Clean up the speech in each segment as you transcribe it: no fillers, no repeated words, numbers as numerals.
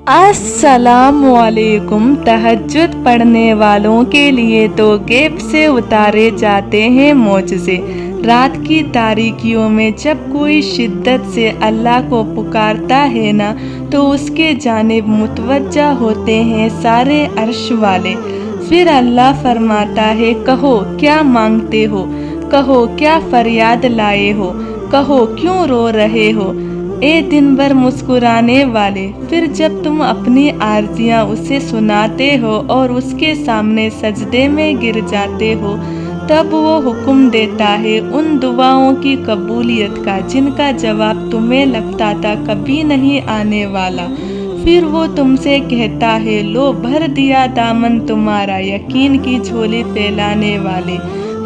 अस्सलामुअलैकुम। तहज्जुद पढ़ने वालों के लिए तो गैब से उतारे जाते हैं मोज़े। रात की तारीकियों में जब कोई शिद्दत से अल्लाह को पुकारता है ना, तो उसके जानिब मुतवज्जा होते हैं सारे अर्श वाले। फिर अल्लाह फरमाता है, कहो क्या मांगते हो, कहो क्या फरियाद लाए हो, कहो क्यों रो रहे हो ए दिन भर मुस्कुराने वाले। फिर जब तुम अपनी आर्जियां उसे सुनाते हो और उसके सामने सजदे में गिर जाते हो, तब वो हुक्म देता है उन दुआओं की कबूलियत का जिनका जवाब तुम्हें लगता था कभी नहीं आने वाला। फिर वो तुमसे कहता है, लो भर दिया दामन तुम्हारा यकीन की झोली फैलाने वाले।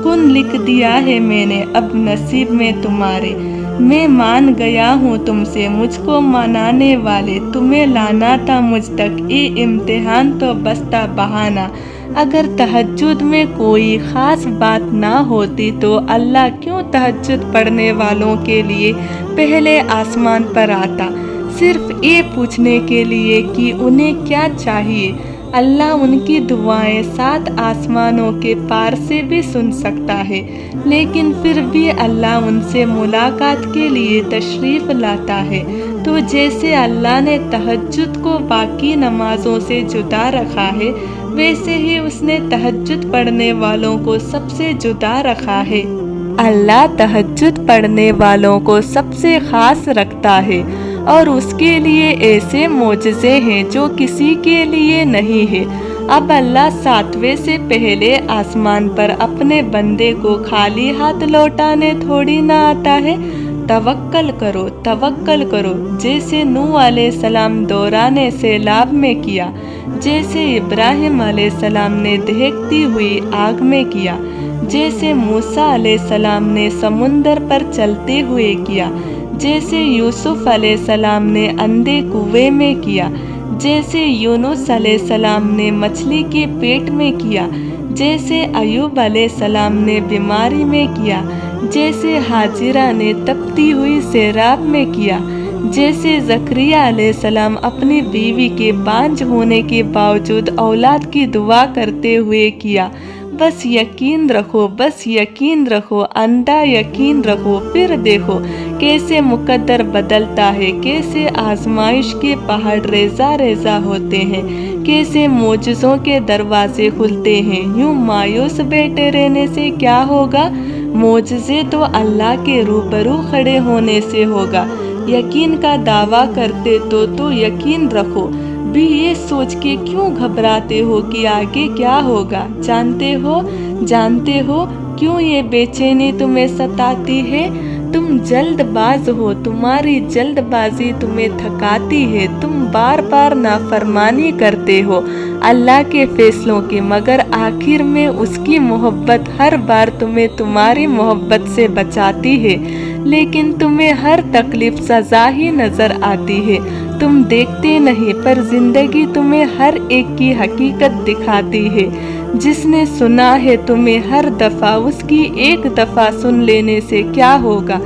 कुन लिख दिया है मैंने अब नसीब में तुम्हारे। मैं मान गया हूँ तुमसे मुझको मनाने वाले। तुम्हें लाना था मुझ तक ये इम्तिहान तो बस्ता बहाना। अगर तहज्जुद में कोई ख़ास बात ना होती तो अल्लाह क्यों तहज्जुद पढ़ने वालों के लिए पहले आसमान पर आता, सिर्फ ये पूछने के लिए कि उन्हें क्या चाहिए। अल्लाह उनकी दुआएं 7 आसमानों के पार से भी सुन सकता है, लेकिन फिर भी अल्लाह उनसे मुलाकात के लिए तशरीफ़ लाता है। तो जैसे अल्लाह ने तहज्जुद को बाकी नमाज़ों से जुदा रखा है, वैसे ही उसने तहज्जुद पढ़ने वालों को सबसे जुदा रखा है। अल्लाह तहज्जुद पढ़ने वालों को सबसे ख़ास रखता है और उसके लिए ऐसे मोज़े हैं जो किसी के लिए नहीं है। अब अल्लाह 7वें से पहले आसमान पर अपने बंदे को खाली हाथ लौटाने थोड़ी ना आता है। तवक्कल करो, तवक्कल करो, जैसे नूह अलैहिस्सलाम दौराने सैलाब में किया, जैसे इब्राहिम अलैहिस्सलाम ने दहकती हुई आग में किया, जैसे मूसा अलैहिस्सलाम ने समुंदर पर चलते हुए किया, जैसे यूसुफ अलैहिस्सलाम ने अंधे कुएं में किया, जैसे यूनुस अलैहिस्सलाम ने मछली के पेट में किया, जैसे अयूब अलैहिस्सलाम ने बीमारी में किया, जैसे हाजिरा ने तपती हुई सैराब में किया, जैसे ज़करिया अलैहिस्सलाम अपनी बीवी के बांझ होने के बावजूद औलाद की दुआ करते हुए किया। बस यकीन रखो, बस यकीन रखो, अंधा यकीन रखो। फिर देखो कैसे मुकद्दर बदलता है, कैसे आजमाइश के पहाड़ रेजा रेजा होते हैं, कैसे मोजज़ों के दरवाजे खुलते हैं। यूं मायूस बैठे रहने से क्या होगा, मोजज़े तो अल्लाह के रूबरू खड़े होने से होगा। यकीन का दावा करते तो यकीन रखो भी ये सोच के क्यों घबराते हो कि आगे क्या होगा। जानते हो क्यों ये बेचैनी तुम्हें सताती है। तुम जल्दबाज हो, तुम्हारी जल्दबाजी तुम्हें थकाती है। तुम बार बार नाफरमानी करते हो अल्लाह के फैसलों की, मगर आखिर में उसकी मोहब्बत हर बार तुम्हें तुम्हारी मोहब्बत से बचाती है। लेकिन तुम्हें हर तकलीफ सजा ही नजर आती है। तुम देखते नहीं, पर जिंदगी तुम्हें हर एक की हकीकत दिखाती है। जिसने सुना है तुम्हें हर दफा, उसकी एक दफा सुन लेने से क्या होगा।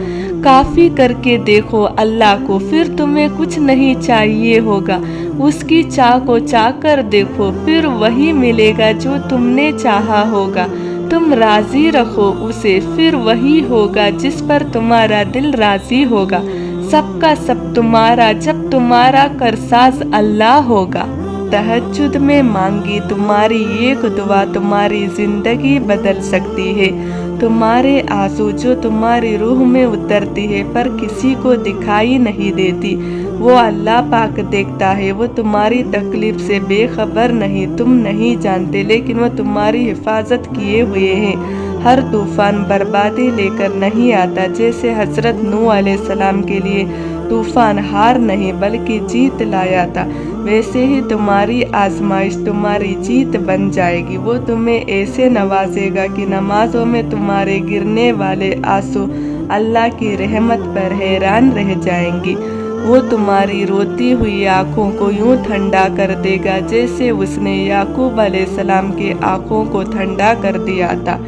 काफ़ी करके देखो अल्लाह को, फिर तुम्हें कुछ नहीं चाहिए होगा। उसकी चाह को चाह कर देखो, फिर वही मिलेगा जो तुमने चाहा होगा। तुम राज़ी रखो उसे, फिर वही होगा जिस पर तुम्हारा दिल राज़ी होगा। सबका सब तुम्हारा जब तुम्हारा करसाज अल्लाह होगा। तहज्जुद में मांगी तुम्हारी एक दुआ तुम्हारी ज़िंदगी बदल सकती है। तुम्हारे आंसू जो तुम्हारी रूह में उतरती है पर किसी को दिखाई नहीं देती, वो अल्लाह पाक देखता है। वो तुम्हारी तकलीफ से बेखबर नहीं, तुम नहीं जानते, लेकिन वो तुम्हारी हिफाजत किए हुए हैं। हर तूफ़ान बर्बादी लेकर नहीं आता। जैसे हज़रत नूह अलैहिस्सलाम के लिए तूफ़ान हार नहीं बल्कि जीत लाया था, वैसे ही तुम्हारी आजमाइश तुम्हारी जीत बन जाएगी। वो तुम्हें ऐसे नवाजेगा कि नमाजों में तुम्हारे गिरने वाले आंसू अल्लाह की रहमत पर हैरान रह जाएंगी। वो तुम्हारी रोती हुई आँखों को यूं ठंडा कर देगा जैसे उसने याकूब अलैहिस्सलाम के आँखों को ठंडा कर दिया था।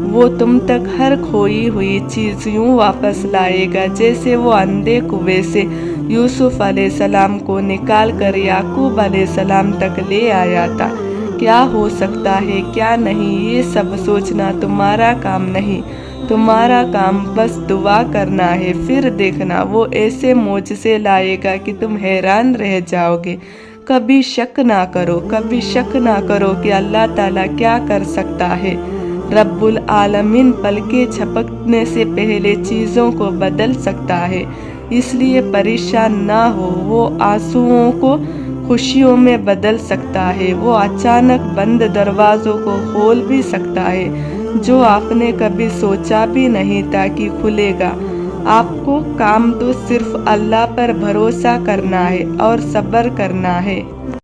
वो तुम तक हर खोई हुई चीज़ यूं वापस लाएगा जैसे वो अंधे कुएं से یوسف علیہ السلام کو نکال کر یعقوب علیہ السلام تک لے آیا تھا۔ کیا ہو سکتا ہے کیا نہیں یہ سب سوچنا تمہارا کام نہیں، تمہارا کام بس دعا کرنا ہے، پھر دیکھنا وہ ایسے معجزے لائے گا کہ تم حیران رہ جاؤ گے۔ کبھی شک نہ کرو، کبھی شک نہ کرو کہ اللہ تعالیٰ کیا کر سکتا ہے۔ رب العالمین پلکیں جھپکنے سے پہلے چیزوں کو بدل سکتا ہے، اس لیے پریشان نہ ہو۔ وہ آنسوؤں کو خوشیوں میں بدل سکتا ہے، وہ اچانک بند دروازوں کو کھول بھی سکتا ہے جو آپ نے کبھی سوچا بھی نہیں تھا کہ کھلے گا۔ آپ کو کام تو صرف اللہ پر بھروسہ کرنا ہے اور صبر کرنا ہے۔